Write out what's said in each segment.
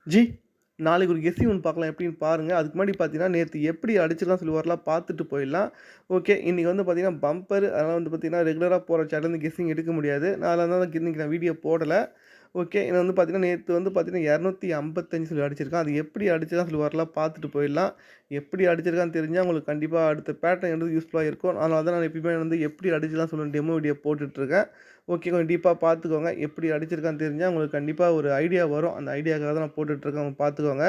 G, நாளைக்கு ஒரு guessing ஒண்ணு பார்க்கலாம் எப்படின்னு பாருங்க. அதுக்கு முன்னாடி பார்த்தீங்கன்னா, நேத்து எப்படி அடிச்சிடலாம்னு சொல்லி வரலாம் பார்த்துட்டு போயிடலாம். ஓகே. இன்னைக்கு வந்து பார்த்தீங்கன்னா, பம்பர் அதெல்லாம் வந்து பார்த்தீங்கன்னா, ரெகுலரா போற சேனல்லேருந்து கெஸ்ஸிங் எடுக்க முடியாது. நான் அதனால தான் இன்னைக்கு நான் வீடியோ போடல. ஓகே. இது வந்து பார்த்தீங்கன்னா, நேத்து வந்து பார்த்தீங்கன்னா 255 சொல்லி அடிச்சிருக்கான். அது எப்படி அடிச்சதான்னு சொல்லி வரலாம் பார்த்துட்டு போயிடலாம். எப்படி அடிச்சிருக்கான்னு தெரிஞ்சா உங்களுக்கு கண்டிப்பா அடுத்த பேட்டர்ன் வந்து யூஸ்ஃபுல்லா இருக்கும். அதனால தான் நான் எப்பயுமே வந்து எப்படி அடிச்சலாம்னு சொல்லி டெமோ வீடியோ போட்டுட்ருக்கேன். ஓகே. கொஞ்சம் டீப்பா பார்த்துக்கோங்க. எப்படி அடிச்சிருக்கான்னு தெரிஞ்சா உங்களுக்கு கண்டிப்பா ஒரு ஐடியா வரும். அந்த ஐடியாக்காக தான் நான் போட்டுட்ருக்கேன். அவங்க பார்த்துக்கோங்க.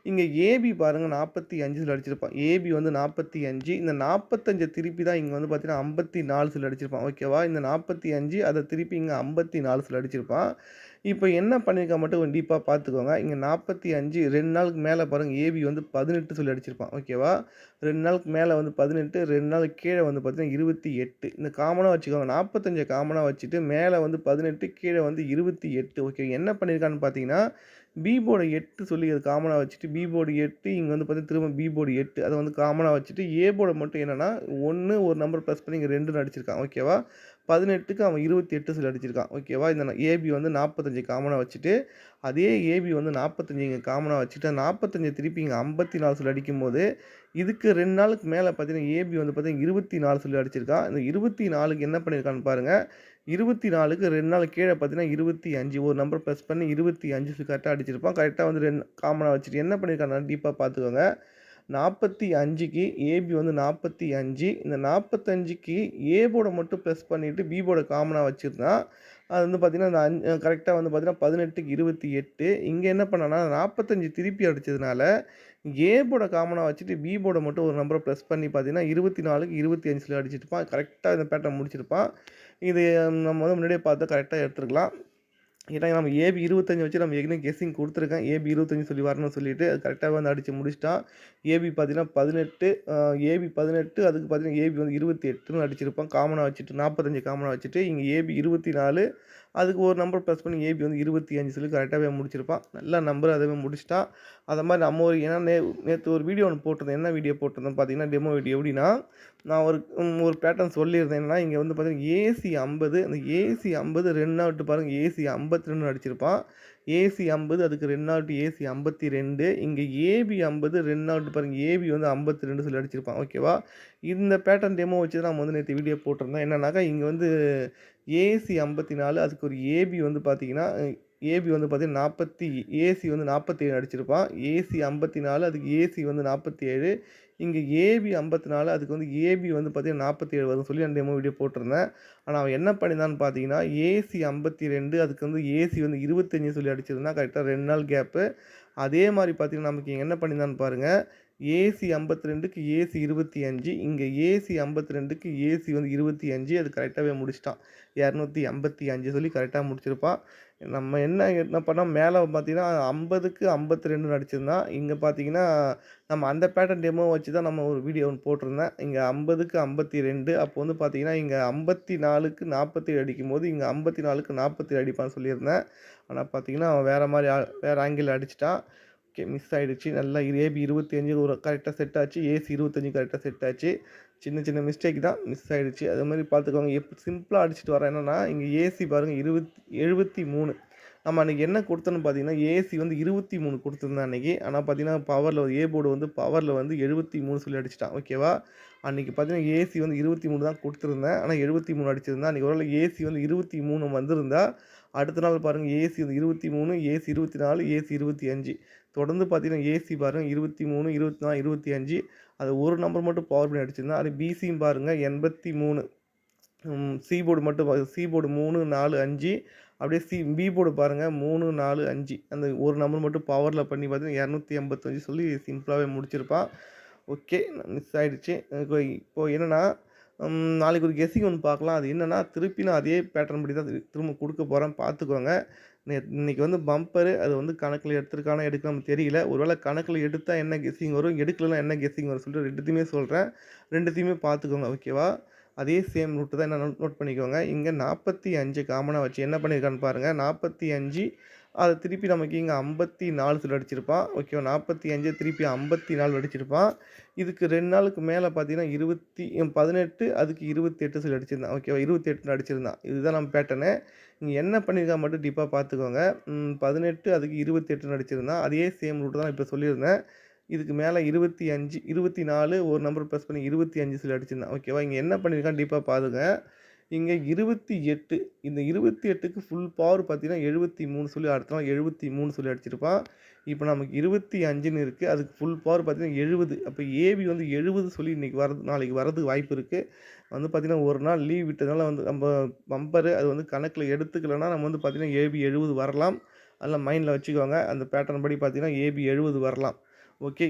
இங்க ஏபி பாருங்க 45 அடிச்சிருப்பான். ஏபி வந்து 45 இந்த 45 திருப்பி தான் இங்க வந்து பார்த்தீங்கன்னா 54 அடிச்சிருப்பான். ஓகேவா? இந்த 45 அத திருப்பி இங்க 54 அடிச்சிருப்பான். இப்ப என்ன பண்ணியிருக்கான் மட்டும் கொஞ்சம் டீப்பா பார்த்துக்கோங்க. இங்க 45 2 நாளுக்கு மேல பாருங்க ஏபி வந்து 18 அடிச்சிருப்பான். ஓகேவா? 2 நாளுக்கு மேல வந்து 18, 2 நாளுக்கு கீழ வந்து பார்த்தீங்கன்னா 28. இந்த காமனா வச்சுக்கோங்க. 45 காமனா வச்சுட்டு மேல வந்து 18 கீழ வந்து 28. ஓகே. என்ன பண்ணியிருக்கான்னு பார்த்தீங்கன்னா, பி போர்டு 8 சொல்லி அது காமனா வச்சுட்டு, பி போர்டு 8 இங்க வந்து பார்த்தீங்கன்னா, திரும்ப பி போர்டு 8 அத வந்து காமனா வச்சுட்டு, ஏ போர்ட மட்டும் என்னன்னா 1 ஒரு நம்பர் ப்ளஸ் பண்ணி இங்க 2ன்னு அடிச்சிருக்கான். ஓகேவா? 18க்கு அவன் 28 சொல்லி அடிச்சிருக்கான். ஓகேவா? இந்த ஏபி வந்து 45 காமனா வச்சுட்டு, அதே ஏபி வந்து 45 இங்க காமனா வச்சுட்டு, 45 திருப்பி இங்க 54 சொல்லி அடிக்கும்போது, இதுக்கு 2 நாளுக்கு மேல பார்த்தீங்கன்னா, ஏபி வந்து பார்த்தீங்கன்னா 24 சொல்லி அடிச்சிருக்கான். இந்த 24க்கு என்ன பண்ணியிருக்கான்னு பாருங்க. 24க்கு 2 நாள் கீழ பார்த்தீங்கன்னா 25 ஒரு நம்பர் ப்ளஸ் பண்ணி 25 கரெக்ட்டா அடிச்சிருப்பான். கரெக்ட்டா வந்து காமனா வச்சுட்டு என்ன பண்ணியிருக்கான்னா டீப்பா பார்த்துக்கோங்க. 45க்கு ஏபி வந்து 45 இந்த 45க்கு ஏ போர்ட மட்டும் ப்ளஸ் பண்ணிட்டு பி போர்ட காமனா வச்சிருந்தான். அது வந்து பார்த்தீங்கன்னா, அந்த கரெக்ட்டா வந்து பார்த்தீங்கன்னா 18க்கு 28 இங்க என்ன பண்ணான்னா 45 திருப்பி அடிச்சதுனால, ஏ போர்ட காமனா வச்சுட்டு பி போர்ட மட்டும் ஒரு நம்பர ப்ளஸ் பண்ணி பார்த்தீங்கன்னா, 24க்கு 25 அடிச்சிருப்பான். கரெக்ட்டா இந்த பேட்டர்ன் முடிச்சிருப்பான். இது நம்ம வந்து முன்னாடியே பார்த்தா கரெக்ட்டா எடுத்துருக்கலாம். ஏன்னா நம்ம ஏபி 25 வச்சு நம்ம ஏற்கனவே கெஸ்ஸிங் குடுத்துருக்கேன். ஏபி 25 சொல்லி வரணும்னு சொல்லிட்டு, அது கரெக்ட்டாவே வந்து அடிச்சு முடிச்சுட்டான். ஏபி பார்த்தீங்கன்னா 18 ஏபி 18 அதுக்கு பார்த்தீங்கன்னா ஏபி வந்து 28ன்னு அடிச்சிருப்பான். காமனா வச்சுட்டு 45 காமனா வச்சுட்டு, இங்க ஏபி 24 அதுக்கு ஒரு நம்பர் ப்ளஸ் பண்ணி ஏபி வந்து 25 சொல்லி கரெக்ட்டாவே முடிச்சிருப்பான். நல்ல நம்பர் அதுவே முடிச்சுட்டான். அத மாரி நம்ம ஒரு ஏன்னா நேத்து ஒரு வீடியோ ஒண்ணு போட்டிருந்தேன். என்ன வீடியோ போட்டிருந்தேன் பார்த்தீங்கன்னா, டெமோ வீடியோ எப்படின்னா, நான் ஒரு பேட்டர்ன் சொல்லியிருந்தேன். என்னன்னா, இங்க வந்து பார்த்தீங்கன்னா ஏசி 50 அந்த ஏசி 50 2 நாள் விட்டு பாருங்க ஏசி 52ன்னு அடிச்சிருப்பான். ஏசி 50 அதுக்கு 2 நாள் விட்டு ஏசி 52 இங்க ஏபி 50 2 நாள் விட்டு பாருங்க ஏபி வந்து 52 சொல்லி அடிச்சிருப்பான். ஓகேவா? இந்த பேட்டர்ன் டெமோ வச்சு தான் நம்ம வந்து நேத்து வீடியோ போட்டிருந்தோம். என்னன்னாக்கா, இங்க வந்து ஏசி 54 அதுக்கு ஒரு ஏபி வந்து பார்த்தீங்கன்னா, ஏபி வந்து பார்த்தீங்கன்னா 40 ஏசி வந்து 47 அடிச்சிருப்பான். ஏசி 54 அதுக்கு ஏசி வந்து 47 இங்க ஏபி 54 அதுக்கு வந்து ஏபி வந்து பார்த்தீங்கன்னா 47 வரும்னு சொல்லி அந்த டெமோ வீடியோ போட்டிருந்தேன். ஆனா அவன் என்ன பண்ணியிருந்தான்னு பார்த்தீங்கன்னா, ஏசி 52 அதுக்கு வந்து ஏசி வந்து 25 சொல்லி அடிச்சிருந்தான். கரெக்ட்டா 2 நாள் கேப்பு. அதே மாரி பார்த்தீங்கன்னா, நமக்கு இங்க என்ன பண்ணியிருந்தான்னு பாருங்க. ஏசி 52க்கு ஏசி 25 இங்க ஏசி 52க்கு ஏசி வந்து 25 அது கரெக்ட்டாவே முடிச்சுட்டான். 285 சொல்லி கரெக்ட்டா முடிச்சிருப்பான். நம்ம என்ன பண்ணோம் மேல பார்த்தீங்கன்னா 50க்கு 52ன்னு அடிச்சிருந்தான். இங்க பார்த்தீங்கன்னா, நம்ம அந்த பேட்டர்ன் டெமோ வச்சு தான் நம்ம ஒரு வீடியோ ஒண்ணு போட்டிருந்தேன். இங்க 50க்கு 52 அப்போ வந்து பார்த்தீங்கன்னா, இங்க 54க்கு 47 அடிக்கும்போது, இங்க 54க்கு 47 அடிப்பான்னு சொல்லியிருந்தேன். ஆனா பார்த்தீங்கன்னா, அவன் வேற மாரி வேற ஆங்கிள்ல அடிச்சுட்டான். ஓகே. மிஸ் ஆயிடுச்சு. நல்லா ஏபி 25 ஒரு கரெக்ட்டா செட் ஆச்சு. ஏசி 25 கரெக்ட்டா செட் ஆச்சு. சின்ன சின்ன மிஸ்டேக் தான். மிஸ் ஆயிடுச்சு. அது மாரி பார்த்துக்கோங்க. சிம்பிளா அடிச்சுட்டு வரேன். என்னன்னா, இங்க ஏசி பாருங்க 73 நம்ம அன்னைக்கு என்ன குடுத்தோம்னு பார்த்தீங்கன்னா, ஏசி வந்து 23 குடுத்துருந்தேன் அன்னைக்கு. ஆனா பார்த்தீங்கன்னா, பவர்ல ஏ போர்டு வந்து பவர்ல வந்து 73 சொல்லி அடிச்சுட்டான். ஓகேவா? அன்னைக்கு பார்த்தீங்கன்னா, ஏசி வந்து 23 தான் குடுத்துருந்தேன். ஆனா 73 அடிச்சிருந்தான். அன்னைக்கு ஒரு வேள ஏசி வந்து 23 வந்திருந்தா, அடுத்த நாள் பாருங்க ஏசி வந்து 23, ஏசி 24, ஏசி 25 தொடர்ந்து பார்த்தீங்கன்னா, ஏசி பாருங்க 23, 24, 25 அது ஒரு நம்பர் மட்டும் பவர் பண்ணி அடிச்சிருந்தான். அதே பிசியும் பாருங்க 83 சி போர்டு மட்டும் சி போர்டு 3, 4, 5 அப்படியே பி போர்டு பாருங்க 3, 4, 5 அந்த ஒரு நம்பர் மட்டும் பவர்ல பண்ணி பார்த்தீங்கன்னா 285 சொல்லி சிம்பிளாவே முடிச்சிருப்பான். ஓகே. மிஸ் ஆயிடுச்சு. இப்போ என்னன்னா, நாளைக்கு ஒரு கெஸ்ஸிங் ஒண்ணு பார்க்கலாம். அது என்னன்னா, திருப்பி நான் அதே பேட்டர்ன் படி தான் திரும்ப குடுக்க போறேன் பார்த்துக்கோங்க. இன்னைக்கு வந்து பம்பரு அது வந்து கணக்குல எடுத்திருக்கானா எடுக்கலான்னு தெரியல. ஒரு வேள கணக்குல எடுத்தா என்ன கெஸ்ஸிங் வரும், எடுக்கலனா என்ன கெஸ்ஸிங் வரும்னு சொல்லிட்டு 2த்தையுமே சொல்றேன். 2த்தையுமே பார்த்துக்கோங்க. ஓகேவா? அதே சேம் ரூட் தான் என்ன நோட் பண்ணிக்கோங்க. இங்க 45 காமனா வச்சு என்ன பண்ணியிருக்கான்னு பாருங்க. 45 அத திருப்பி நமக்கு இங்க 54 சொல்லி அடிச்சிருப்பான். ஓகேவா 45 திருப்பி 54 அடிச்சிருப்பான். இதுக்கு 2 நாளுக்கு மேல பார்த்தீங்கன்னா, 18 அதுக்கு 28 சொல்லி அடிச்சிருந்தான். ஓகேவா 28ன்னு அடிச்சிருந்தான். இதுதான் நம்ம பேட்டர்னு. இங்க என்ன பண்ணியிருக்கான் மட்டும் டீப்பா பார்த்துக்கோங்க. 18 அதுக்கு 28ன்னு அடிச்சிருந்தான். அதே சேம் ரூட் தான் நான் இப்ப சொல்லியிருந்தேன். இதுக்கு மேல 25 24 ஒரு நம்பர் ப்ளஸ் பண்ணி 25 சொல்லி அடிச்சிருந்தான். ஓகேவா இங்க என்ன பண்ணியிருக்கான் டீப்பா பாருங்க. இங்க 28 இந்த 28க்கு ஃபுல் பவர் பார்த்தீங்கன்னா, 73 சொல்லி அடுத்த நாள் 73 சொல்லி அடிச்சிருப்பான். இப்ப நமக்கு 25ன்னு இருக்கு. அதுக்கு ஃபுல் பவர் பார்த்தீங்கன்னா 70. அப்ப ஏபி வந்து 70 சொல்லி இன்னைக்கு நாளைக்கு வரதுக்கு வாய்ப்பு இருக்கு. வந்து பார்த்தீங்கன்னா, ஒரு நாள் லீவ் விட்டதுனால வந்து நம்ம பம்பரு அது வந்து கணக்குல எடுத்துக்கலன்னா, நம்ம வந்து பார்த்தீங்கன்னா, ஏபி 70 வரலாம். அதெல்லாம் மைண்ட்ல வச்சுக்கோங்க. அந்த பேட்டர்ன் படி பார்த்தீங்கன்னா, ஏபி 70 வரலாம். ஓகே.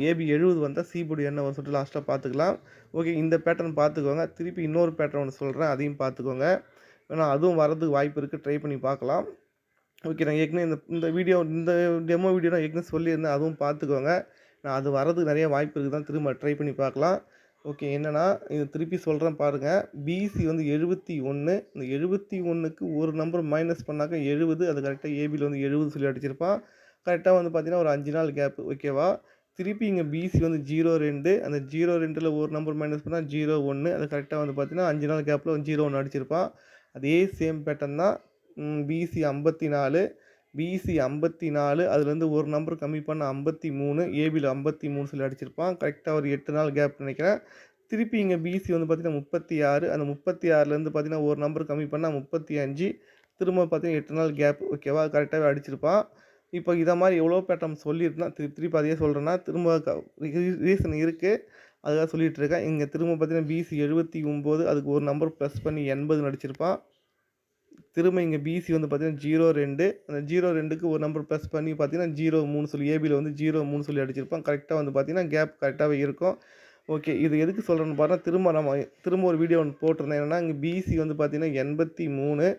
ஏபி 70 வந்தா சி போர்டு என்ன வரும்னு சொல்லிட்டு லாஸ்ட்டா பார்த்துக்கலாம். ஓகே. இந்த பேட்டர்ன் பார்த்துக்கோங்க. திருப்பி இன்னொரு பேட்டர்ன் ஒண்ணு சொல்றேன். அதையும் பார்த்துக்கோங்க. ஏன்னா அதுவும் வரதுக்கு வாய்ப்பு இருக்கு. ட்ரை பண்ணி பார்க்கலாம். ஓகே. நான் ஏற்கனவே இந்த டெமோ வீடியோ நான் ஏற்கனவே சொல்லியிருந்தேன். அதுவும் பார்த்துக்கோங்க. நான் அது வரதுக்கு நெறைய வாய்ப்பு இருக்குதான் திரும்ப ட்ரை பண்ணி பார்க்கலாம். ஓகே. என்னன்னா, இது திருப்பி சொல்றேன் பாருங்க. பிசி வந்து 71. இந்த 71க்கு ஒரு நம்பர் மைனஸ் பண்ணாக்க 70. அது கரெக்ட்டா ஏபில வந்து 70 சொல்லி அடிச்சிருப்பான். கரெக்ட்டா வந்து பார்த்தீங்கன்னா, ஒரு 5 நாள் கேப் ஓகேவா? திருப்பி இங்க பிசி வந்து 02 அந்த 02ல ஒரு நம்பர் மைனஸ் பண்ணா 01 அது கரெக்ட்டா வந்து பார்த்தீங்கன்னா, 5 நாள் கேப்ல 01 அடிச்சிருப்பான். அதே சேம் பேட்டர்ன் தான். பிசி 54 பிசி 54 அதுலேருந்து ஒரு நம்பர் கம்மி பண்ணா 53 ஏபில 53 சொல்லி அடிச்சிருப்பான். கரெக்ட்டா ஒரு 8 நாள் கேப் நெனைக்கிறேன். திருப்பி இங்க பிசி வந்து பார்த்தீங்கன்னா 36 அந்த 36லேருந்து பார்த்தீங்கன்னா, ஒரு நம்பர் கம்மி பண்ணா 35 திரும்ப பார்த்தீங்கன்னா 8 நாள் கேப் ஓகேவா? கரெக்ட்டாவே அடிச்சிருப்பான். இப்போ இத மாரி எவ்வளோ பேட்டர்ன் சொல்லியிருந்தேன். திருப்பி அதையே சொல்றேன்னா, திரும்ப ரீசன் இருக்கு. அதுக்காக சொல்லிட்டு இருக்கேன். இங்க திரும்ப பார்த்தீங்கன்னா, பிசி 79 அதுக்கு ஒரு நம்பர் ப்ளஸ் பண்ணி 80ன்னு அடிச்சிருப்பான். திரும்ப இங்க பிசி வந்து பார்த்தீங்கன்னா 02 அந்த 02க்கு ஒரு நம்பர் ப்ளஸ் பண்ணி பார்த்தீங்கன்னா 03 சொல்லி ஏபில வந்து 03 சொல்லி அடிச்சிருப்பான். கரெக்ட்டா வந்து பார்த்தீங்கன்னா, கேப் கரெக்ட்டாவே இருக்கும். ஓகே. இது எதுக்கு சொல்றேன்னு பார்த்தா, திரும்ப ஒரு வீடியோ ஒண்ணு போட்டிருந்தேன். என்னன்னா, இங்க பிசி வந்து பார்த்தீங்கன்னா 83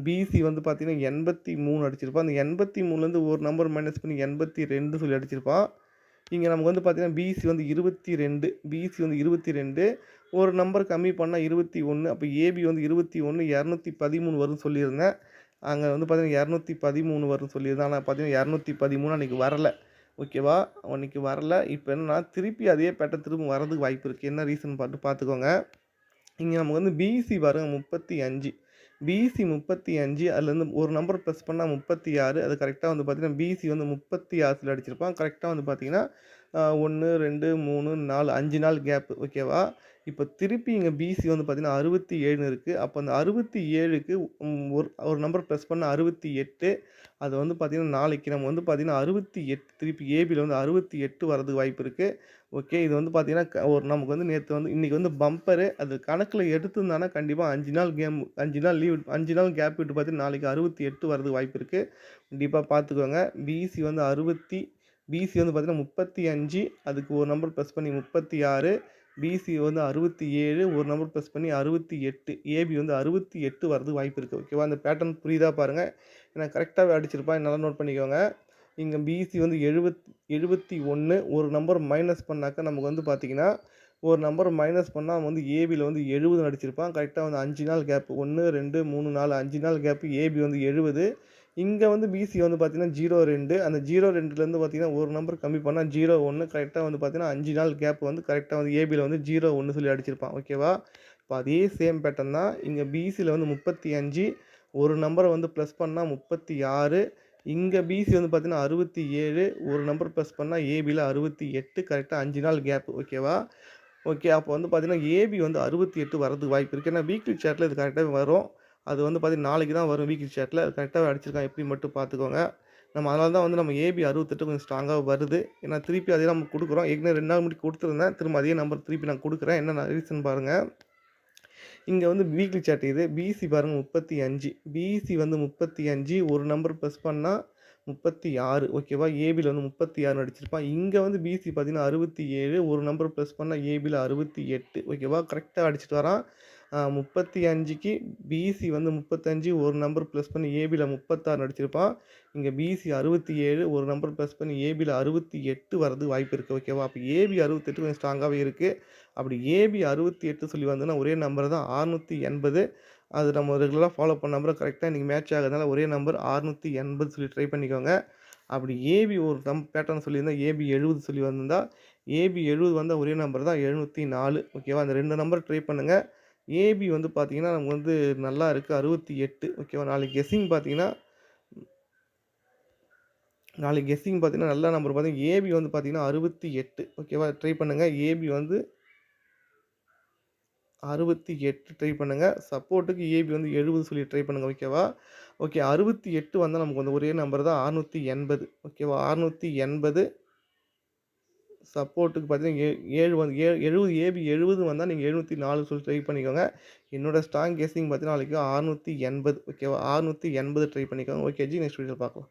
பிசி வந்து பார்த்தீங்கன்னா 83 அடிச்சிருப்பான். அந்த 83லேருந்து ஒரு நம்பர் மைனஸ் பண்ணி 82 சொல்லி அடிச்சிருப்பான். இங்க நமக்கு வந்து பார்த்தீங்கன்னா, பிசி வந்து 22 ஒரு நம்பர் கம்மி பண்ணா 21 அப்ப ஏபி வந்து 21 213 வரும்னு சொல்லியிருந்தேன். அங்க வந்து பார்த்தீங்கன்னா 213 வரும்னு சொல்லியிருந்தேன். ஆனா பார்த்தீங்கன்னா 213 அன்னைக்கு வரல. ஓகேவா? அன்னைக்கு வரல. இப்ப என்னன்னா, திருப்பி அதே பேட்டர்ன் திரும்ப வரதுக்கு வாய்ப்பு இருக்கு. என்ன ரீசன் பார்த்துக்கோங்க. இங்க நமக்கு வந்து பிசி பாருங்க 35 பிசி 35 அதுலேருந்து ஒரு நம்பர் ப்ளஸ் பண்ணா 36 அது கரெக்ட்டா வந்து பார்த்தீங்கன்னா, பிசி வந்து 36ல அடிச்சிருப்பான். கரெக்ட்டா வந்து பார்த்தீங்கன்னா, 1, 2, 3, 4 5 நாள் கேப் ஓகேவா? இப்ப திருப்பி இங்க பிசி வந்து பார்த்தீங்கன்னா 67ன்னு இருக்கு. அப்ப அந்த 67க்கு ஒரு ஒரு நம்பர் ப்ளஸ் பண்ணா 68 அது வந்து பார்த்தீங்கன்னா, நாளைக்கு நம்ம வந்து பார்த்தீங்கன்னா 68 திருப்பி ஏபில வந்து 68 வரதுக்கு வாய்ப்பு இருக்கு. ஓகே. இது வந்து பார்த்தீங்கன்னா, நமக்கு வந்து நேத்து வந்து இன்னைக்கு வந்து பம்பரு அது கணக்குல எடுத்திருந்தான்னா, கண்டிப்பா 5 நாள் லீவ் 5 நாள் கேப் விட்டு பார்த்தீங்கன்னா, நாளைக்கு 68 வரதுக்கு வாய்ப்பு இருக்கு. கண்டிப்பா பார்த்துக்கோங்க. பிசி வந்து 60 பிசி வந்து பார்த்தீங்கன்னா 35 அதுக்கு ஒரு நம்பர் ப்ளஸ் பண்ணி 36 பிசி வந்து 67 ஒரு நம்பர் ப்ளஸ் பண்ணி 68 ஏபி வந்து 68 வரதுக்கு வாய்ப்பு இருக்கு. ஓகேவா? அந்த பேட்டர்ன் புரியுதா பாருங்க. ஏன்னா கரெக்ட்டாவே அடிச்சிருப்பான். நல்லா நோட் பண்ணிக்கோங்க. இங்க பிசி வந்து 71 ஒரு நம்பர் மைனஸ் பண்ணாக்கா நமக்கு வந்து பார்த்தீங்கன்னா, ஒரு நம்பர் மைனஸ் பண்ணா அவன் வந்து ஏபில வந்து 70 அடிச்சிருப்பான். கரெக்ட்டா வந்து 5 நாள் கேப் 1, 2, 3, 4 5 நாள் கேப் ஏபி வந்து 70 இங்க வந்து பிசி வந்து பார்த்தீங்கன்னா 02 அந்த 02லேருந்து பார்த்தீங்கன்னா, ஒரு நம்பர் கம்மி பண்ணா 01 கரெக்ட்டா வந்து பார்த்தீங்கன்னா, 5 நாள் கேப் வந்து கரெக்ட்டா வந்து ஏபில வந்து 01 சொல்லி அடிச்சிருப்பான். ஓகேவா? இப்ப அதே சேம் பேட்டர்ன் தான். இங்க பிசில வந்து 35 ஒரு நம்பர வந்து ப்ளஸ் பண்ணா 36 இங்க பிசி வந்து பார்த்தீங்கன்னா 67 ஒரு நம்பர் ப்ளஸ் பண்ணா ஏபில 68 கரெக்ட்டா 5 நாள் கேப் ஓகேவா? ஓகே. அப்போ வந்து பார்த்தீங்கன்னா, ஏபி வந்து 68 வரதுக்கு வாய்ப்பு இருக்கு. ஏன்னா வீக்லி சார்ட்ல இது கரெக்ட்டாவே வரும். அது வந்து பார்த்தீங்கன்னா, நாளைக்கு தான் வரும் வீக்லி சார்ட்ல. அது கரெக்ட்டாவே அடிச்சிருக்கான் எப்படி மட்டும் பார்த்துக்கோங்க. அதனால தான் வந்து நம்ம ஏபி 68 கொஞ்சம் ஸ்ட்ராங்கா வருது. ஏன்னா திருப்பி அதே நம்ம குடுக்குறோம். ஏற்கனவே 2 நாள் முன்னாடி குடுத்துருந்தேன். திரும்ப அதே நம்பர் திருப்பி நான் குடுக்குறேன். என்ன ரீசன் பாருங்க. இங்க வந்து வீக்லி சார்ட் இது. பிசி பாருங்க 35 பிசி வந்து 35 ஒரு நம்பர் ப்ளஸ் பண்ணா 36 ஓகேவா? ஏபில வந்து 36ன்னு அடிச்சிருப்பான். இங்க வந்து பிசி பார்த்தீங்கன்னா 67 ஒரு நம்பர் ப்ளஸ் பண்ணா ஏபில 68 ஓகேவா? கரெக்ட்டா அடிச்சிட்டு வரான். 35க்கு பிசி வந்து 35 ஒரு நம்பர் ப்ளஸ் பண்ணி ஏபில 36ன்னு அடிச்சிருப்பான். இங்க பிசி 67 ஒரு நம்பர் ப்ளஸ் பண்ணி ஏபில 68 வரதுக்கு வாய்ப்பு இருக்கு. ஓகேவா? அப்ப ஏபி 68 கொஞ்சம் ஸ்ட்ராங்காவே இருக்கு. அப்படி ஏபி 68 சொல்லி வந்ததுன்னா ஒரே நம்பர் தான் 680 அது நம்ம ரெகுலரா ஃபாலோ பண்ண நம்பர் கரெக்ட்டா இன்னைக்கு மேட்ச் ஆகுறதுனால ஒரே நம்பர் 680 சொல்லி ட்ரை பண்ணிக்கோங்க. அப்படி ஏபி ஒரு பேட்டர்ன் சொல்லியிருந்தா ஏபி 70 சொல்லி வந்திருந்தா, ஏபி 70 வந்த ஒரே நம்பர் தான் 704 ஓகேவா? அந்த 2 நம்பர் ட்ரை பண்ணுங்க. ஏபி வந்து பார்த்தீங்கன்னா, நமக்கு வந்து நல்லா இருக்கு 68 ஓகேவா? நாளைக்கு கெஸ்ஸிங் பார்த்தீங்கன்னா, நல்ல நம்பர் பார்த்தீங்கன்னா, ஏபி வந்து பார்த்தீங்கன்னா 68 ஓகேவா? ட்ரை பண்ணுங்க. ஏபி வந்து 68 ட்ரை பண்ணுங்க. சப்போர்ட்டுக்கு ஏபி வந்து 70 சொல்லி ட்ரை பண்ணுங்க. ஓகேவா? ஓகே 68 வந்தா நமக்கு வந்து ஒரே நம்பர் தான் 680 ஓகேவா? 680 சப்போர்ட்டுக்கு பார்த்தீங்கன்னா, 7 வந்து 70 ஏபி 70 வந்தா நீங்க 704 சொல்லி ட்ரை பண்ணிக்கோங்க. என்னோட ஸ்ட்ராங் கெஸ்ஸிங் பார்த்தீங்கன்னா, நாளைக்கு 680 ஓகேவா? 680 ட்ரை பண்ணிக்கோங்க. Okay G. நெக்ஸ்ட் வீடியோல பார்க்கலாம்.